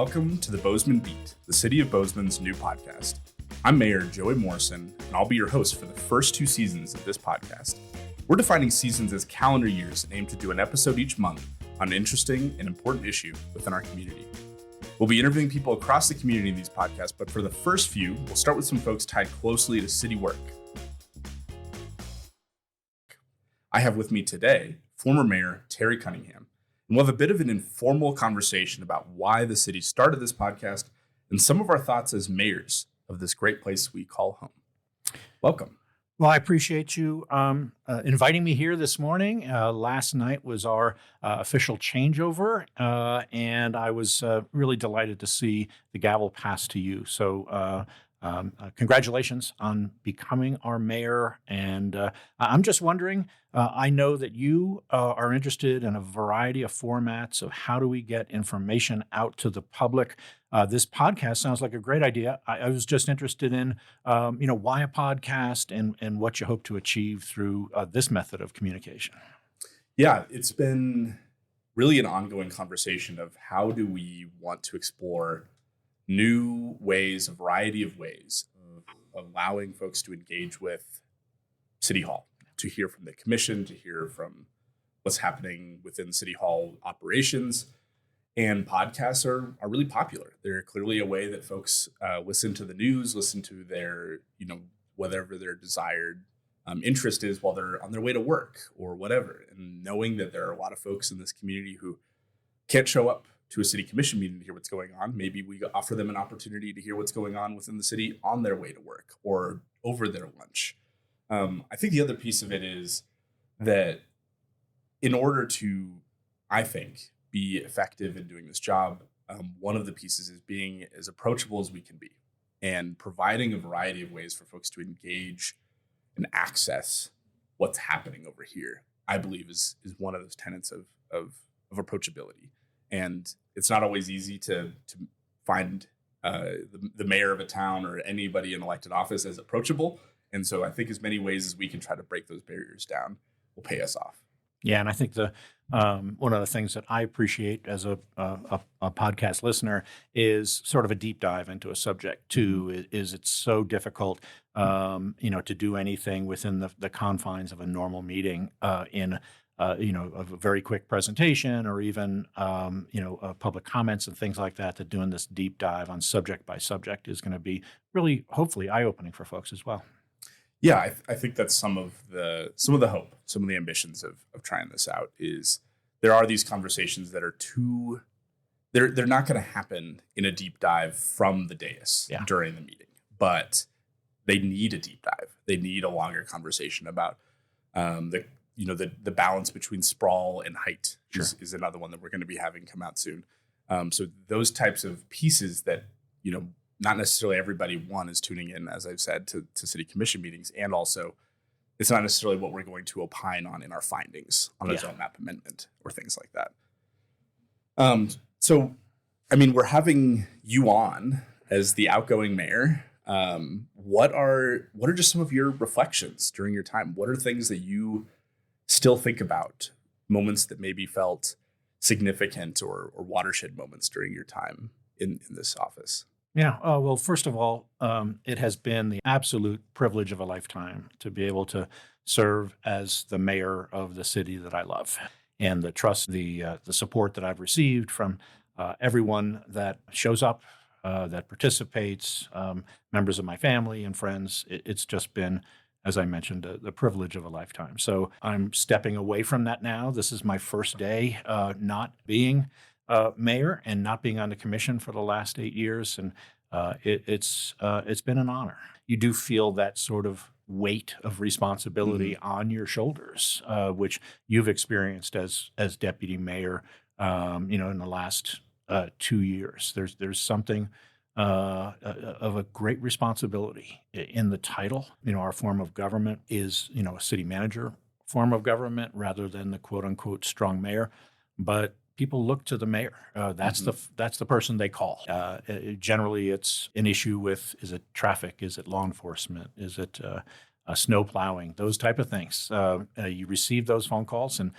Welcome to the Bozeman Beat, the City of Bozeman's new podcast. I'm Mayor Joey Morrison, and I'll be your host for the first 2 seasons of this podcast. We're defining seasons as calendar years and aim to do an episode each month on an interesting and important issue within our community. We'll be interviewing people across the community in these podcasts, but for the first few, we'll start with some folks tied closely to city work. I have with me today former Mayor Terry Cunningham, and we'll have a bit of an informal conversation about why the city started this podcast and some of our thoughts as mayors of this great place we call home. Welcome. Well, I appreciate you inviting me here this morning. Last night was our official changeover, and I was really delighted to see the gavel pass to you. So congratulations on becoming our mayor. And I'm just wondering, I know that you are interested in a variety of formats of how do we get information out to the public. This podcast sounds like a great idea. I was just interested in, why a podcast and what you hope to achieve through this method of communication. Yeah, it's been really an ongoing conversation of how do we want to explore new ways, a variety of ways of allowing folks to engage with City Hall, to hear from the commission, to hear from what's happening within City Hall operations. And podcasts are really popular. They're clearly a way that folks listen to the news, listen to their, whatever their desired interest is while they're on their way to work or whatever. And knowing that there are a lot of folks in this community who can't show up to a city commission meeting to hear what's going on. Maybe we offer them an opportunity to hear what's going on within the city on their way to work or over their lunch. I think the other piece of it is that in order to, I think, be effective in doing this job, one of the pieces is being as approachable as we can be and providing a variety of ways for folks to engage and access what's happening over here, I believe is one of those tenets of approachability. And it's not always easy to find the mayor of a town or anybody in elected office as approachable. And so I think as many ways as we can try to break those barriers down will pay us off. Yeah, and I think the one of the things that I appreciate as a podcast listener is sort of a deep dive into a subject too. Is it's so difficult, to do anything within the confines of a normal meeting in a very quick presentation or even public comments and things like that. That doing this deep dive on subject by subject is going to be really, hopefully, eye-opening for folks as well. Yeah, I think that's some of the hope, some of the ambitions of trying this out is there are these conversations that are they're not going to happen in a deep dive from the dais during the meeting, but they need a deep dive. They need a longer conversation about the balance between sprawl and height is another one that we're going to be having come out soon. So those types of pieces that, not necessarily everybody, one, is tuning in, as I've said, to city commission meetings. And also, it's not necessarily what we're going to opine on in our findings on a zone map amendment or things like that. We're having you on as the outgoing mayor. What are just some of your reflections during your time? What are things that you still think about, moments that maybe felt significant or watershed moments during your time in this office? Yeah. Well, first of all, it has been the absolute privilege of a lifetime to be able to serve as the mayor of the city that I love, and the trust, the support that I've received from everyone that shows up, that participates, members of my family and friends. It's just been, as I mentioned, the privilege of a lifetime. So I'm stepping away from that now. This is my first day not being mayor and not being on the commission for the last 8 years, and it's been an honor. You do feel that sort of weight of responsibility on your shoulders, which you've experienced as deputy mayor, in the last 2 years. There's something of a great responsibility in the title. Our form of government is, a city manager form of government rather than the quote unquote strong mayor, but people look to the mayor. That's the person they call. Generally, it's an issue with, is it traffic? Is it law enforcement? Is it snow plowing? Those type of things. You receive those phone calls, and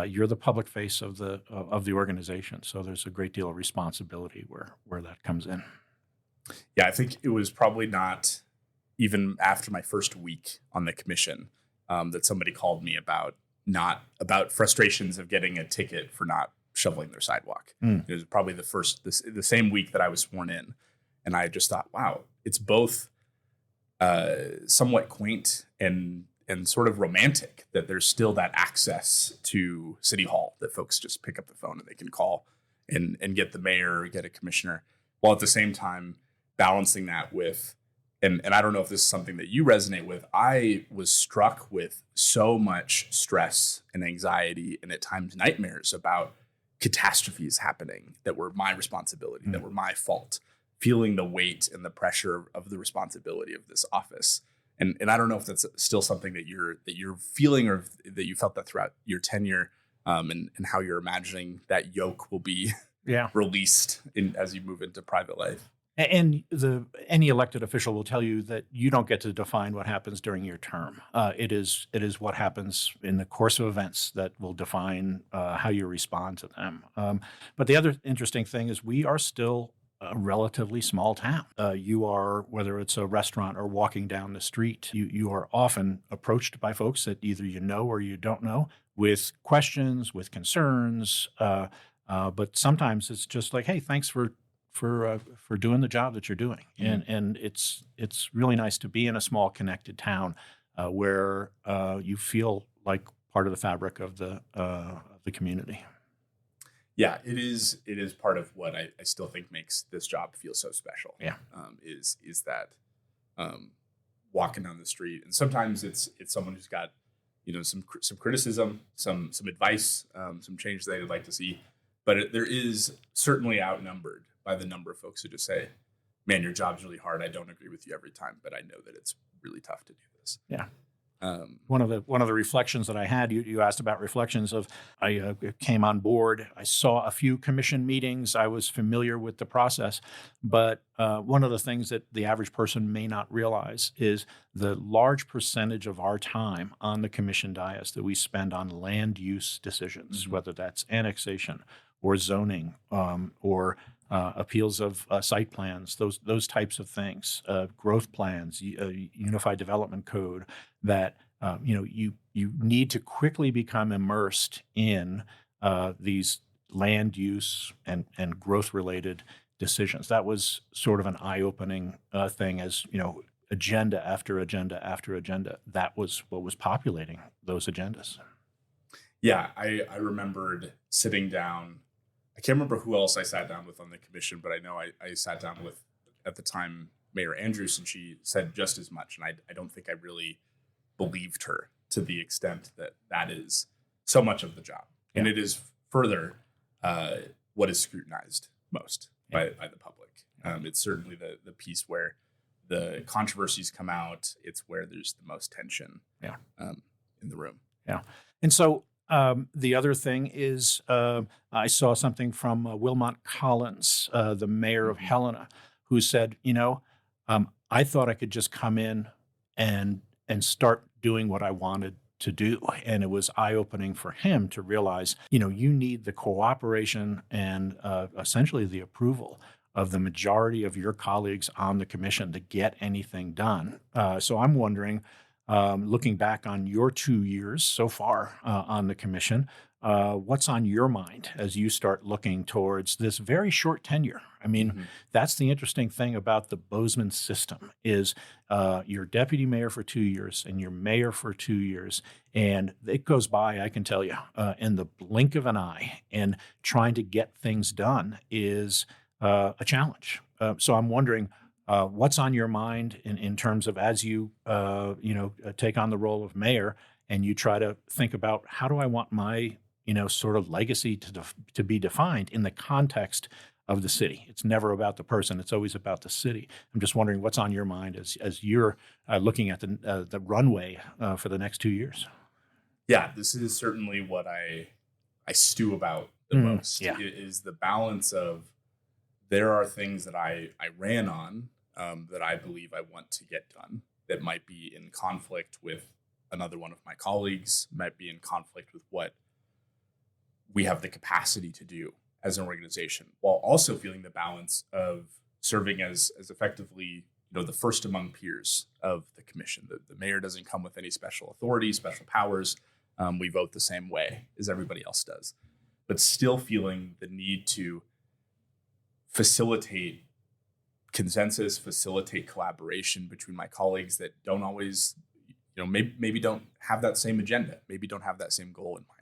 you're the public face of the organization. So there's a great deal of responsibility where that comes in. Yeah, I think it was probably not even after my first week on the commission that somebody called me about frustrations of getting a ticket for not shoveling their sidewalk. It was probably the same week that I was sworn in, and I just thought, wow, it's both somewhat quaint and sort of romantic that there's still that access to City Hall, that folks just pick up the phone and they can call and get the mayor or get a commissioner, while at the same time balancing that with, and I don't know if this is something that you resonate with, I was struck with so much stress and anxiety and at times nightmares about catastrophes happening that were my responsibility, that were my fault, feeling the weight and the pressure of the responsibility of this office. And I don't know if that's still something that you're feeling, or that you felt that throughout your tenure, and how you're imagining that yoke will be released as you move into private life. And any elected official will tell you that you don't get to define what happens during your term. It is what happens in the course of events that will define how you respond to them. But the other interesting thing is we are still a relatively small town. You are, whether it's a restaurant or walking down the street, you are often approached by folks that either you know or you don't know with questions, with concerns. But sometimes it's just like, hey, thanks for doing the job that you're doing. And it's really nice to be in a small connected town where you feel like part of the fabric of the community. Yeah, it is part of what I still think makes this job feel so special. Yeah. Is that walking down the street, and sometimes it's someone who's got some criticism, some advice, some change they'd like to see, but there is certainly outnumbered by the number of folks who just say, "Man, your job's really hard. I don't agree with you every time, but I know that it's really tough to do this." Yeah. One of the reflections that I had, you asked about reflections of, I came on board, I saw a few commission meetings, I was familiar with the process, but one of the things that the average person may not realize is the large percentage of our time on the commission dais that we spend on land use decisions, whether that's annexation or zoning, or appeals of site plans, those types of things, growth plans, unified development code, that you need to quickly become immersed in these land use and growth related decisions. That was sort of an eye-opening thing, as agenda after agenda after agenda. That was what was populating those agendas. Yeah, I remembered sitting down. I can't remember who else I sat down with on the commission, but I know I sat down with, at the time, Mayor Andrews, and she said just as much. And I don't think I really believed her to the extent that is so much of the job. Yeah. And it is further what is scrutinized most by the public. It's certainly the piece where the controversies come out. It's where there's the most tension in the room. Yeah. And so the other thing is, I saw something from Wilmot Collins, the mayor of Helena, who said, I thought I could just come in and start doing what I wanted to do. And it was eye-opening for him to realize, you need the cooperation and essentially the approval of the majority of your colleagues on the commission to get anything done. So I'm wondering, looking back on your 2 years so far on the commission, what's on your mind as you start looking towards this very short tenure? I mean, that's the interesting thing about the Bozeman system is you're deputy mayor for 2 years and you're mayor for 2 years. And it goes by, I can tell you, in the blink of an eye. And trying to get things done is a challenge. So I'm wondering, what's on your mind in terms of, as you take on the role of mayor and you try to think about, how do I want my sort of legacy to be defined in the context of the city? It's never about the person; it's always about the city. I'm just wondering what's on your mind as you're looking at the runway for the next 2 years. Yeah, this is certainly what I stew about the most. Yeah. It is the balance of, there are things that I ran on that I believe I want to get done that might be in conflict with another one of my colleagues, might be in conflict with what we have the capacity to do as an organization, while also feeling the balance of serving as effectively, the first among peers of the commission. The mayor doesn't come with any special authority, special powers. We vote the same way as everybody else does, but still feeling the need to facilitate consensus, facilitate collaboration between my colleagues that don't always, maybe don't have that same agenda, maybe don't have that same goal in mind.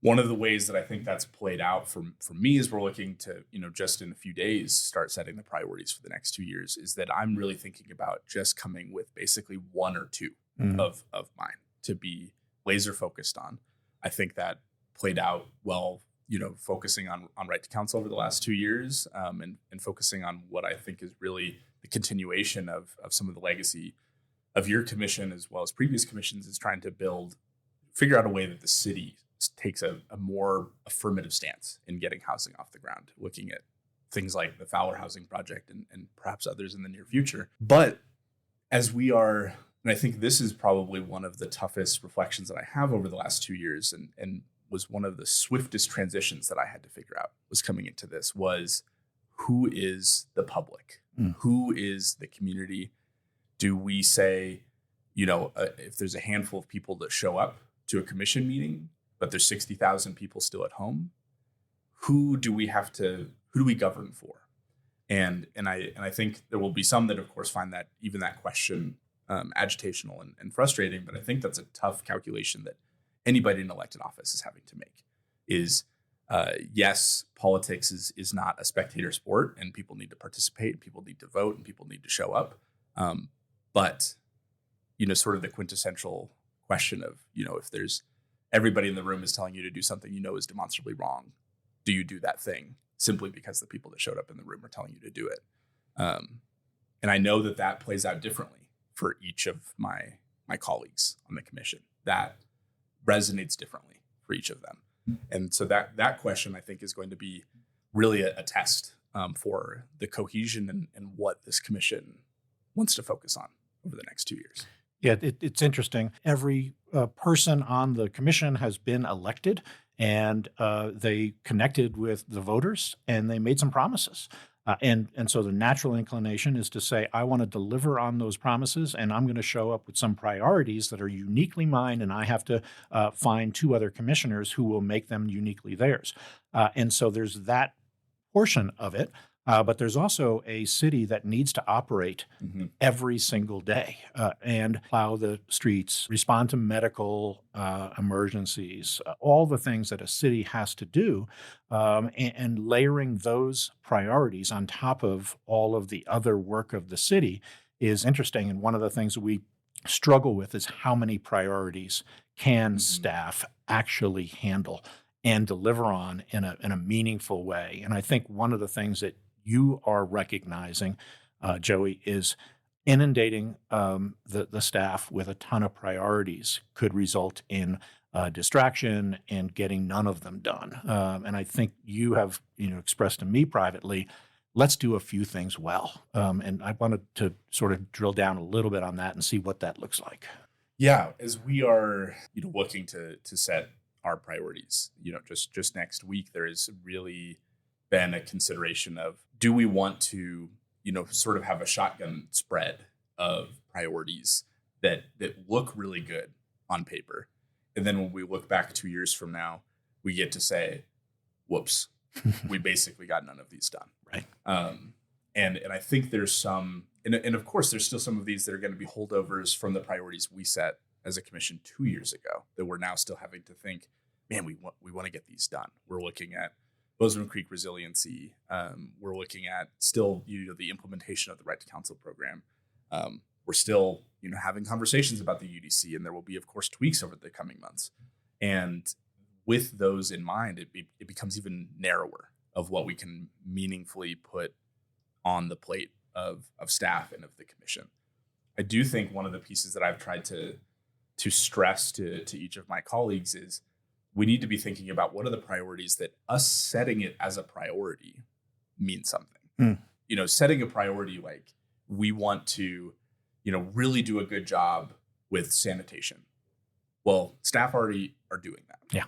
One of the ways that I think that's played out for me as we're looking to, just in a few days, start setting the priorities for the next 2 years, is that I'm really thinking about just coming with basically one or two of mine to be laser focused on. I think that played out well, focusing on right to counsel over the last 2 years, and focusing on what I think is really the continuation of some of the legacy of your commission as well as previous commissions, is trying to figure out a way that the city takes a more affirmative stance in getting housing off the ground, looking at things like the Fowler Housing Project and perhaps others in the near future. But as we are, and I think this is probably one of the toughest reflections that I have over the last 2 years, and was one of the swiftest transitions that I had to figure out was coming into this, was who is the public? Who is the community? Do we say, if there's a handful of people that show up to a commission meeting, but there's 60,000 people still at home, who do we govern for? And I think there will be some that, of course, find that even that question agitational and frustrating. But I think that's a tough calculation that anybody in elected office is having to make. Is yes, politics is not a spectator sport, and people need to participate, and people need to vote, and people need to show up. But sort of the quintessential question of, if there's everybody in the room is telling you to do something is demonstrably wrong, do you do that thing simply because the people that showed up in the room are telling you to do it? And I know that plays out differently for each of my colleagues on the commission. That resonates differently for each of them. And so that question, I think, is going to be really a test for the cohesion and what this commission wants to focus on over the next 2 years. Yeah, it's interesting. Every person on the commission has been elected, and they connected with the voters, and they made some promises. And so the natural inclination is to say, I want to deliver on those promises, and I'm going to show up with some priorities that are uniquely mine, and I have to find 2 other commissioners who will make them uniquely theirs. And so there's that portion of it. But there's also a city that needs to operate every single day and plow the streets, respond to medical emergencies, all the things that a city has to do, and layering those priorities on top of all of the other work of the city is interesting. And one of the things that we struggle with is how many priorities can staff actually handle and deliver on in a meaningful way. And I think one of the things that you are recognizing, Joey, is inundating the staff with a ton of priorities could result in distraction and getting none of them done. And I think you have expressed to me privately, let's do a few things well. And I wanted to sort of drill down a little bit on that and see what that looks like. Yeah, as we are looking to set our priorities, just next week, there is really been a consideration of, do we want to, sort of have a shotgun spread of priorities that look really good on paper. And then when we look back 2 years from now, we get to say, whoops, we basically got none of these done. Right. And I think there's some, and of course, there's still some of these that are going to be holdovers from the priorities we set as a commission 2 years ago that we're now still having to think, man, we want to get these done. We're looking at Bozeman Creek resiliency. We're looking at still, the implementation of the right to counsel program. We're still, having conversations about the UDC, and there will be, of course, tweaks over the coming months. And with those in mind, it becomes even narrower of what we can meaningfully put on the plate of staff and of the commission. I do think one of the pieces that I've tried to stress to each of my colleagues is, we need to be thinking about what are the priorities that us setting it as a priority means something. Setting a priority like we want to, really do a good job with sanitation. Well, staff already are doing that. Yeah.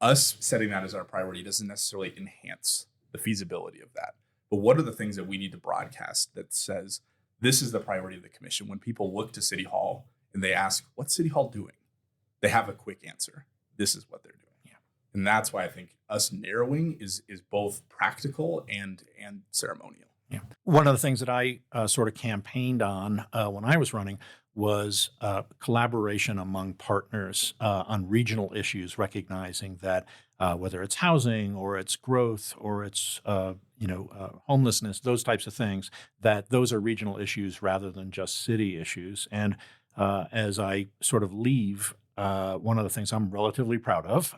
us setting that as our priority doesn't necessarily enhance the feasibility of that. But what are the things that we need to broadcast that says this is the priority of the commission? When people look to City Hall and they ask, what's City Hall doing? They have a quick answer. This is what they're doing. Yeah. And that's why I think us narrowing is both practical and ceremonial. Yeah. One of the things that I sort of campaigned on when I was running was collaboration among partners on regional issues, recognizing that whether it's housing or it's growth or it's homelessness, those types of things, that those are regional issues rather than just city issues. And as I sort of leave, one of the things I'm relatively proud of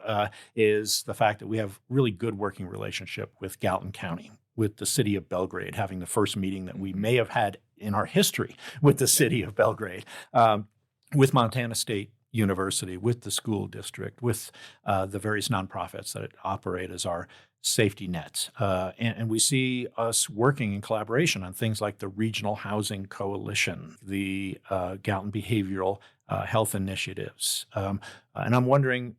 is the fact that we have really good working relationship with Gallatin County, with the city of Belgrade, having the first meeting that we may have had in our history with the city of Belgrade, with Montana State University, with the school district, with the various nonprofits that operate as our safety nets. And we see us working in collaboration on things like the Regional Housing Coalition, the Gallatin Behavioral Health Initiatives. And I'm wondering,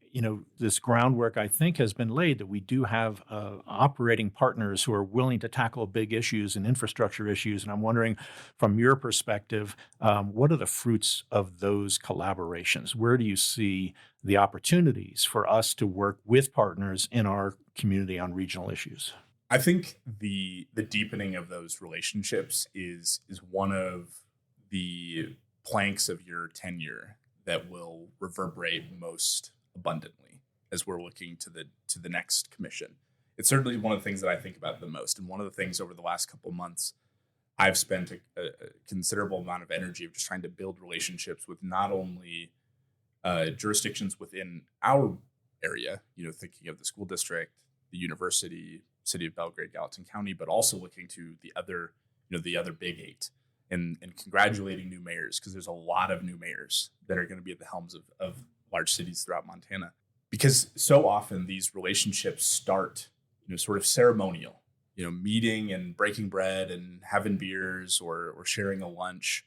this groundwork I think has been laid that we do have operating partners who are willing to tackle big issues and infrastructure issues. And I'm wondering, from your perspective, what are the fruits of those collaborations? Where do you see the opportunities for us to work with partners in our community on regional issues? I think the deepening of those relationships is one of the planks of your tenure that will reverberate most abundantly as we're looking to the next commission. It's certainly one of the things that I think about the most, and one of the things over the last couple of months I've spent a considerable amount of energy of just trying to build relationships with not only jurisdictions within our area, thinking of the school district, the university, city of Belgrade, Gallatin County, but also looking to the other big eight. And congratulating new mayors, because there's a lot of new mayors that are going to be at the helms of large cities throughout Montana. Because so often these relationships start, sort of ceremonial, meeting and breaking bread and having beers or sharing a lunch.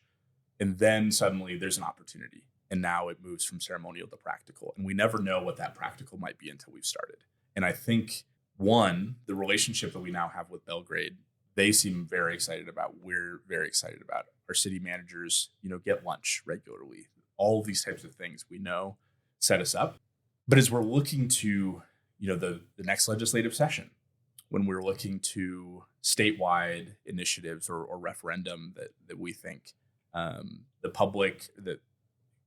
And then suddenly there's an opportunity. And now it moves from ceremonial to practical. And we never know what that practical might be until we've started. And I think, one, the relationship that we now have with Belgrade, they seem very excited about. We're very excited about. Our city managers, get lunch regularly. All of these types of things we know set us up. But as we're looking to, the next legislative session, when we're looking to statewide initiatives or referendum that we think the public, that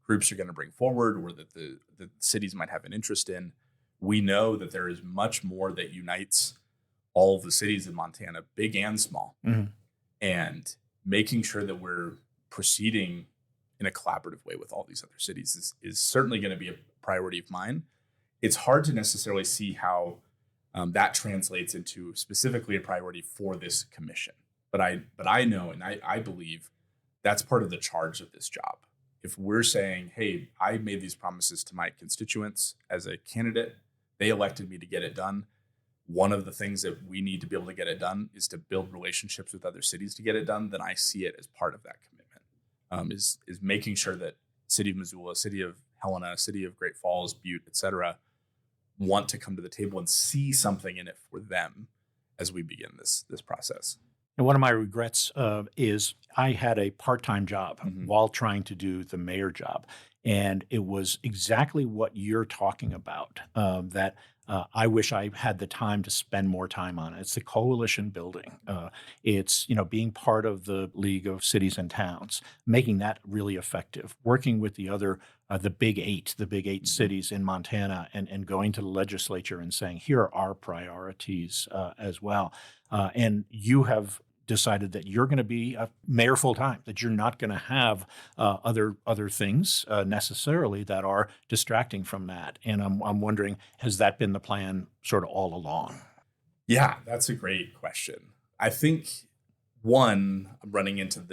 groups are going to bring forward or that the cities might have an interest in, we know that there is much more that unites all of the cities in Montana, big and small, and making sure that we're proceeding in a collaborative way with all these other cities is certainly going to be a priority of mine. It's hard to necessarily see how that translates into specifically a priority for this commission. But I know, and I believe that's part of the charge of this job. If we're saying, hey, I made these promises to my constituents as a candidate, they elected me to get it done. One of the things that we need to be able to get it done is to build relationships with other cities to get it done. Then I see it as part of that commitment, is making sure that city of Missoula, city of Helena, city of Great Falls, Butte, et cetera, want to come to the table and see something in it for them as we begin this process. And one of my regrets is I had a part-time job while trying to do the mayor job. And it was exactly what you're talking about, that I wish I had the time to spend more time on. It's the coalition building. It's, being part of the League of Cities and Towns, making that really effective, working with the other, the big eight cities in Montana, and going to the legislature and saying, here are our priorities as well. And you have decided that you're going to be a mayor full time, that you're not going to have other things necessarily that are distracting from that. And I'm wondering, has that been the plan sort of all along? Yeah, that's a great question. I think, one, I'm running into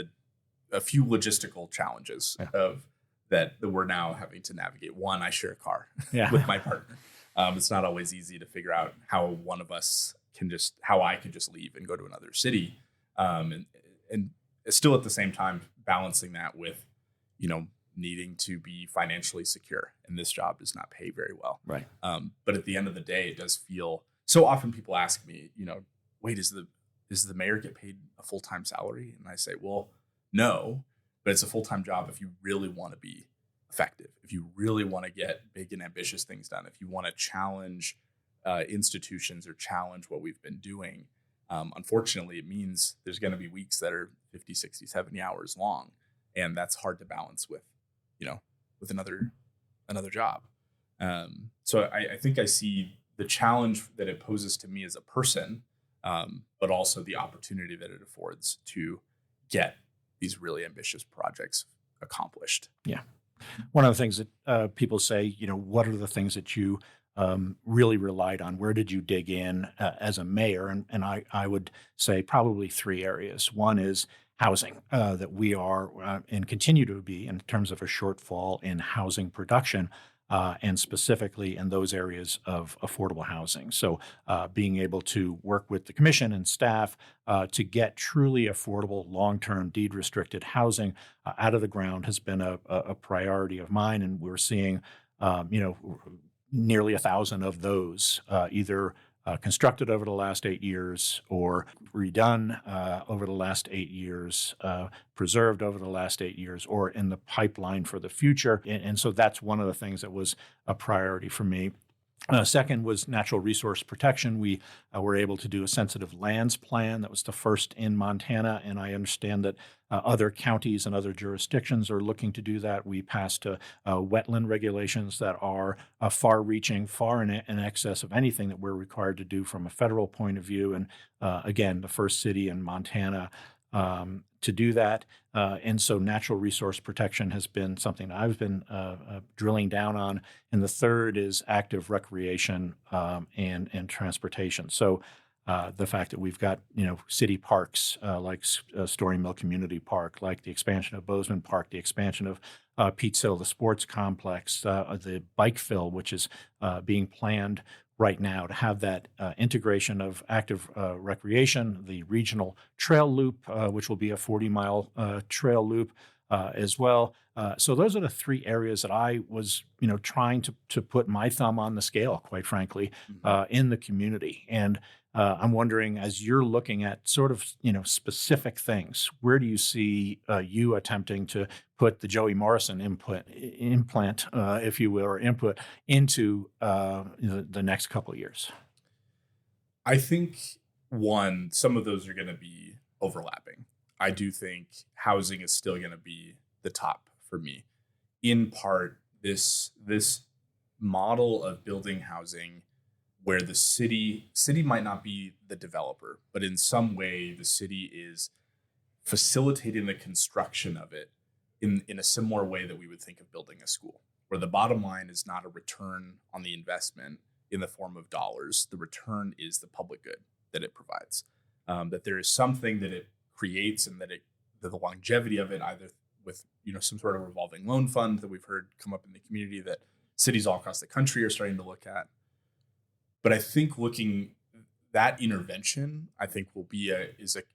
a few logistical challenges of that we're now having to navigate. One, I share a car with my partner. It's not always easy to figure out how one of us how I can just leave and go to another city. And still at the same time balancing that with, needing to be financially secure, and this job does not pay very well. Right. But at the end of the day, it does feel so often people ask me, wait, does the mayor get paid a full-time salary? And I say, well, no, but it's a full-time job if you really want to be effective, if you really want to get big and ambitious things done, if you want to challenge institutions or challenge what we've been doing. Unfortunately, it means there's going to be weeks that are 50, 60, 70 hours long. And that's hard to balance with another job. So I think I see the challenge that it poses to me as a person, but also the opportunity that it affords to get these really ambitious projects accomplished. Yeah. One of the things that people say, what are the things that you really relied on? Where did you dig in as a mayor? And I would say probably three areas. One is housing, that we are and continue to be in terms of a shortfall in housing production, and specifically in those areas of affordable housing. So being able to work with the commission and staff to get truly affordable, long-term, deed-restricted housing out of the ground has been a priority of mine. And we're seeing, nearly 1,000 of those either constructed over the last 8 years or redone over the last 8 years, preserved over the last 8 years, or in the pipeline for the future. And so that's one of the things that was a priority for me. Second was natural resource protection. We were able to do a sensitive lands plan that was the first in Montana, and I understand that other counties and other jurisdictions are looking to do that. We passed wetland regulations that are far-reaching, far in excess of anything that we're required to do from a federal point of view, and again, the first city in Montana to do that. And so natural resource protection has been something I've been drilling down on. And the third is active recreation and transportation. So the fact that we've got, city parks like Story Mill Community Park, like the expansion of Bozeman Park, the expansion of Pete's Hill, the sports complex, the bike fill, which is being planned right now, to have that integration of active recreation, the regional trail loop, which will be a 40-mile trail loop as well. So those are the three areas that I was, trying to put my thumb on the scale, quite frankly, in the community. And I'm wondering, as you're looking at sort of, specific things, where do you see you attempting to put the Joey Morrison implant, if you will, or input into the next couple of years? I think some of those are going to be overlapping. I do think housing is still going to be the top for me. In part, this model of building housing where the city might not be the developer, but in some way the city is facilitating the construction of it in a similar way that we would think of building a school, where the bottom line is not a return on the investment in the form of dollars. The return is the public good that it provides, that there is something that it creates, and that the longevity of it, either with some sort of revolving loan fund that we've heard come up in the community that cities all across the country are starting to look at. But I think that intervention, I think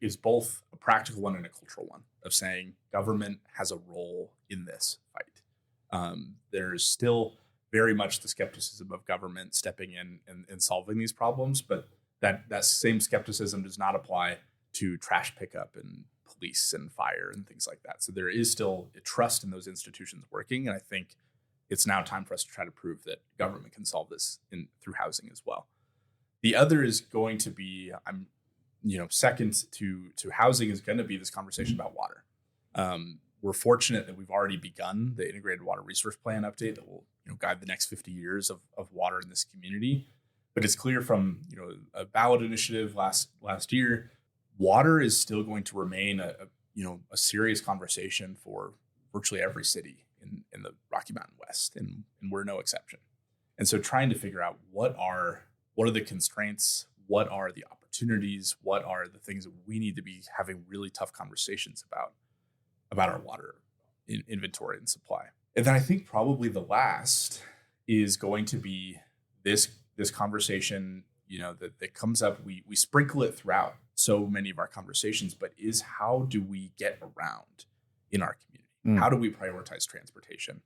is both a practical one and a cultural one, of saying government has a role in this fight. There's still very much the skepticism of government stepping in and solving these problems, but that same skepticism does not apply to trash pickup and police and fire and things like that. So there is still a trust in those institutions working, and I think it's now time for us to try to prove that government can solve this through housing as well. The other is going to be, second to housing is going to be this conversation about water. We're fortunate that we've already begun the integrated water resource plan update that will guide the next 50 years of water in this community. But it's clear from a ballot initiative last year, water is still going to remain a serious conversation for virtually every city in the Rocky Mountain West, and we're no exception. And so trying to figure out what are the constraints, what are the opportunities, what are the things that we need to be having really tough conversations about our water inventory and supply. And then I think probably the last is going to be this conversation, that comes up. We sprinkle it throughout so many of our conversations, but is how do we get around in our community? How do we prioritize transportation?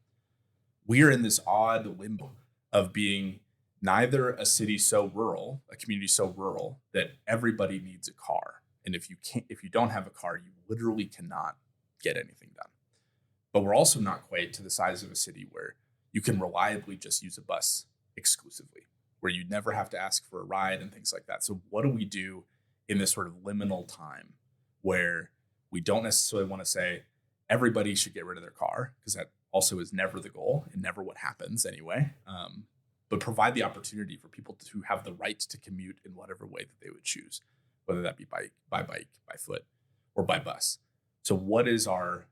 We are in this odd limbo of being neither a city so rural, a community so rural that everybody needs a car. And if you don't have a car, you literally cannot get anything done. But we're also not quite to the size of a city where you can reliably just use a bus exclusively, where you never have to ask for a ride and things like that. So what do we do in this sort of liminal time where we don't necessarily want to say everybody should get rid of their car, because that also is never the goal and never what happens anyway, but provide the opportunity for people to have the right to commute in whatever way that they would choose, whether that be by bike, by foot, or by bus. So what's our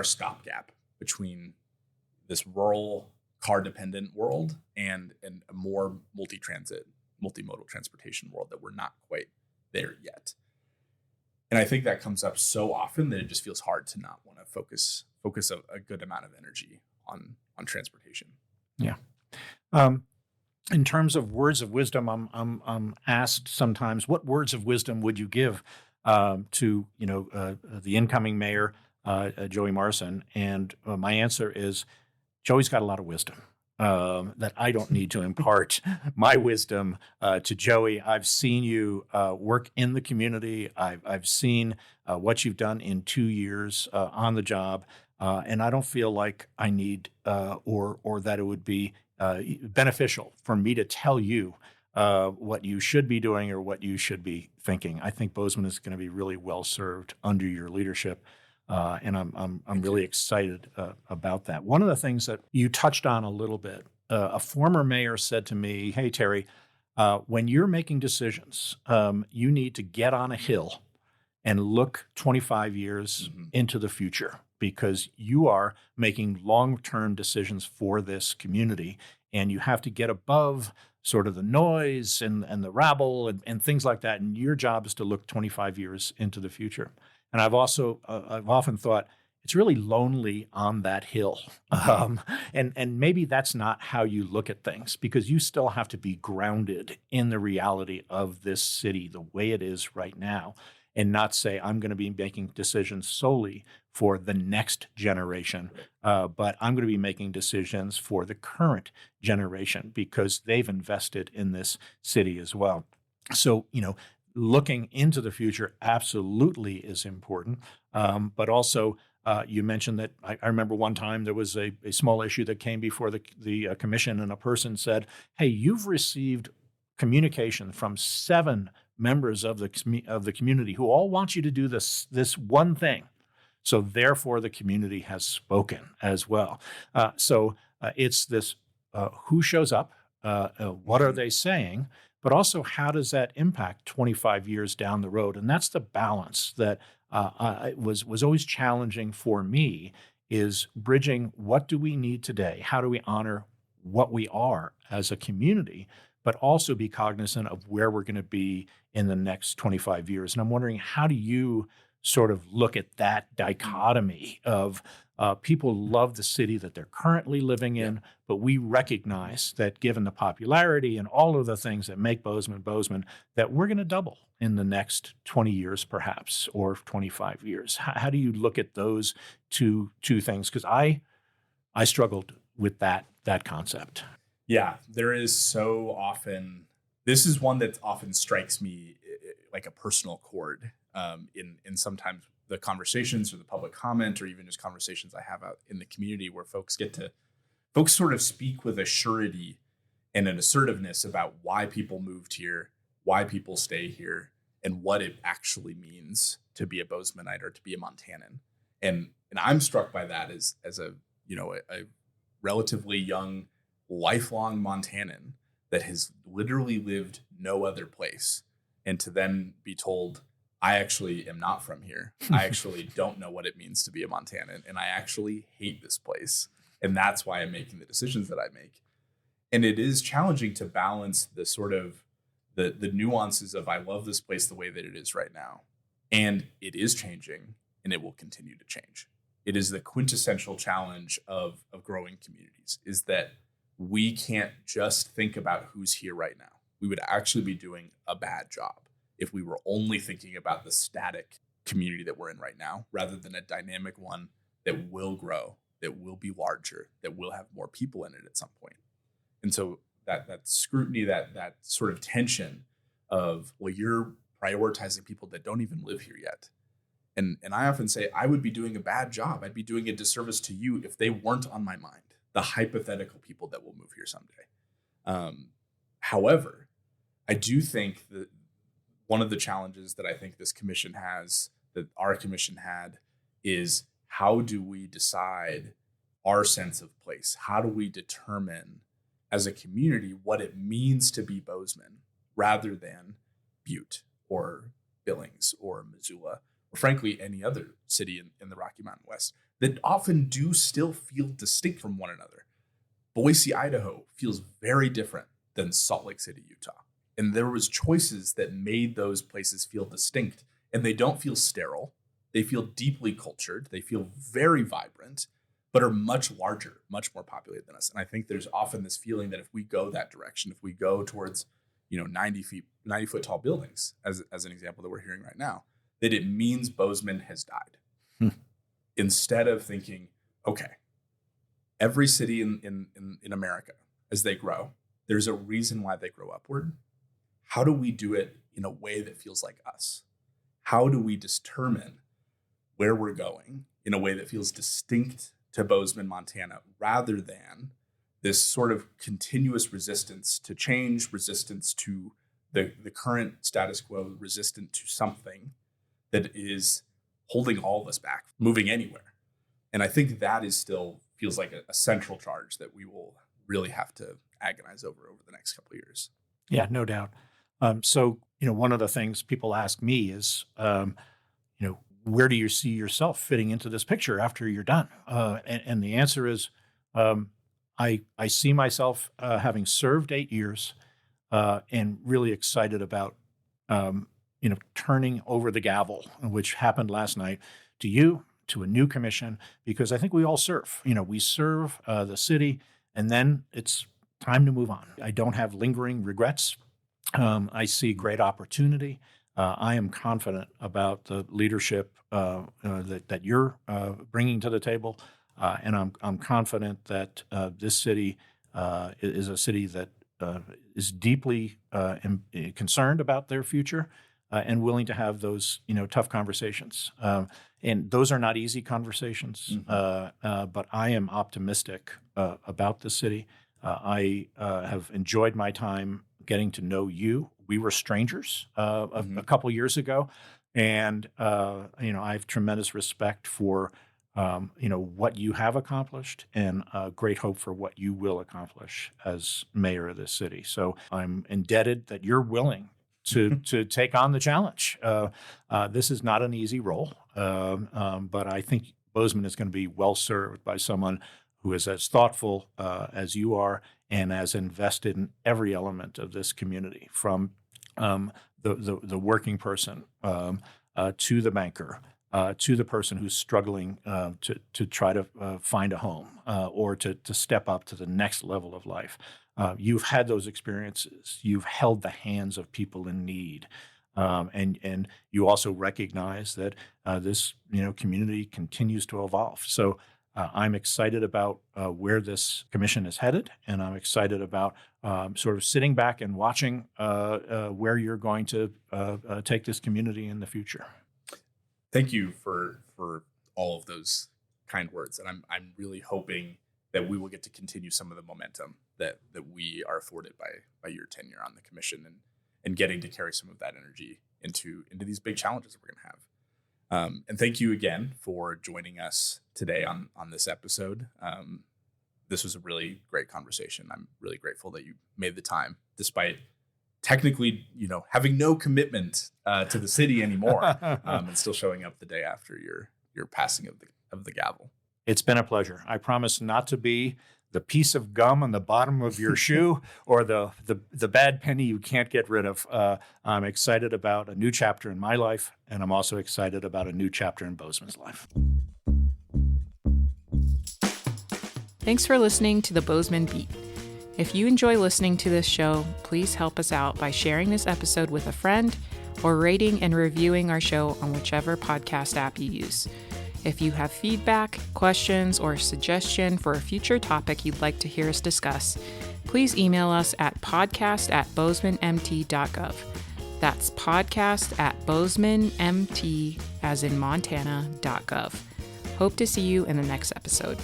stopgap between this rural car-dependent world and a more multimodal transportation world that we're not quite there yet? And I think that comes up so often that it just feels hard to not want to focus a good amount of energy on transportation. Yeah. In terms of words of wisdom, I'm asked sometimes, what words of wisdom would you give to the incoming mayor, Joey Morrison? And my answer is, Joey's got a lot of wisdom that I don't need to impart my wisdom to Joey. I've seen you work in the community. I've seen what you've done in 2 years on the job, and I don't feel like I need or that it would be beneficial for me to tell you what you should be doing or what you should be thinking. I think Bozeman is going to be really well served under your leadership. And I'm really excited about that. One of the things that you touched on a little bit, a former mayor said to me, "Hey, Terry, when you're making decisions, you need to get on a hill and look 25 years into the future, because you are making long-term decisions for this community, and you have to get above sort of the noise and the rabble and things like that. And your job is to look 25 years into the future." And I've often thought it's really lonely on that hill. And maybe that's not how you look at things, because you still have to be grounded in the reality of this city the way it is right now, and not say, I'm going to be making decisions solely for the next generation, but I'm going to be making decisions for the current generation, because they've invested in this city as well. So, looking into the future absolutely is important. But also, you mentioned that I remember one time there was a small issue that came before the commission, and a person said, "Hey, you've received communication from 7 members of the community who all want you to do this one thing. So therefore, the community has spoken as well." So it's this: who shows up? What are they saying? But also, how does that impact 25 years down the road? And that's the balance that was always challenging for me, is bridging what do we need today? How do we honor what we are as a community, but also be cognizant of where we're going to be in the next 25 years? And I'm wondering, how do you sort of look at that dichotomy of people love the city that they're currently living in, but we recognize that given the popularity and all of the things that make Bozeman, that we're going to double in the next 20 years, perhaps, or 25 years. How do you look at those two things? Because I struggled with that concept. Yeah, there is so often. This is one that often strikes me like a personal chord in sometimes the conversations or the public comment, or even just conversations I have out in the community, where folks sort of speak with a surety and an assertiveness about why people moved here, why people stay here, and what it actually means to be a Bozemanite or to be a Montanan. And I'm struck by that as a relatively young, lifelong Montanan that has literally lived no other place, and to then be told, I actually am not from here. I actually don't know what it means to be a Montanan, and I actually hate this place. And that's why I'm making the decisions that I make. And it is challenging to balance the sort of the nuances of, I love this place the way that it is right now, and it is changing, and it will continue to change. It is the quintessential challenge of growing communities, is that we can't just think about who's here right now. We would actually be doing a bad job if we were only thinking about the static community that we're in right now, rather than a dynamic one that will grow, that will be larger, that will have more people in it at some point. And so that scrutiny, that sort of tension of, well, you're prioritizing people that don't even live here yet. And I often say I would be doing a bad job. I'd be doing a disservice to you if they weren't on my mind, the hypothetical people that will move here someday. However, I do think that one of the challenges that I think this commission has, that our commission had, is how do we decide our sense of place? How do we determine as a community what it means to be Bozeman rather than Butte or Billings or Missoula, or frankly, any other city in the Rocky Mountain West that often do still feel distinct from one another. Boise, Idaho feels very different than Salt Lake City, Utah. And there was choices that made those places feel distinct, and they don't feel sterile. They feel deeply cultured. They feel very vibrant, but are much larger, much more populated than us. And I think there's often this feeling that if we go that direction, if we go towards, 90 foot tall buildings, as an example that we're hearing right now, that it means Bozeman has died. Instead of thinking, okay, every city in America, as they grow, there's a reason why they grow upward. How do we do it in a way that feels like us? How do we determine where we're going in a way that feels distinct to Bozeman, Montana, rather than this sort of continuous resistance to change, resistance to the current status quo, resistant to something that is holding all of us back, moving anywhere? And I think that is still feels like a central charge that we will really have to agonize over the next couple of years. Yeah, no doubt. So, one of the things people ask me is, where do you see yourself fitting into this picture after you're done? And the answer is, I see myself having served 8 years and really excited about, turning over the gavel, which happened last night, to you, to a new commission, because I think we all serve. We serve the city, and then it's time to move on. I don't have lingering regrets. I see great opportunity. I am confident about the leadership that you're bringing to the table, and I'm confident that this city is a city that is deeply concerned about their future and willing to have those tough conversations. And those are not easy conversations, but I am optimistic about the city. I have enjoyed my time getting to know you. We were strangers a couple years ago, and I have tremendous respect for what you have accomplished, and great hope for what you will accomplish as mayor of this city. So I'm indebted that you're willing to take on the challenge. This is not an easy role, but I think Bozeman is going to be well served by someone who is as thoughtful as you are and as invested in every element of this community, from the working person to the banker, to the person who's struggling to try to find a home or to step up to the next level of life. You've had those experiences. You've held the hands of people in need. And you also recognize that this community continues to evolve. So I'm excited about where this commission is headed, and I'm excited about sort of sitting back and watching where you're going to take this community in the future. Thank you for all of those kind words, and I'm really hoping that we will get to continue some of the momentum that we are afforded by your tenure on the commission, and getting to carry some of that energy into these big challenges that we're going to have. And thank you again for joining us today on this episode. This was a really great conversation. I'm really grateful that you made the time, despite technically, having no commitment to the city anymore, and still showing up the day after your passing of the gavel. It's been a pleasure. I promise not to be the piece of gum on the bottom of your shoe or the bad penny you can't get rid of. I'm excited about a new chapter in my life, and I'm also excited about a new chapter in Bozeman's life. Thanks for listening to the Bozeman Beat. If you enjoy listening to this show, please help us out by sharing this episode with a friend or rating and reviewing our show on whichever podcast app you use. If you have feedback, questions, or suggestion for a future topic you'd like to hear us discuss, please email us at podcast@bozemanmt.gov. That's podcast@bozemanmt, as in Montana.gov. Hope to see you in the next episode.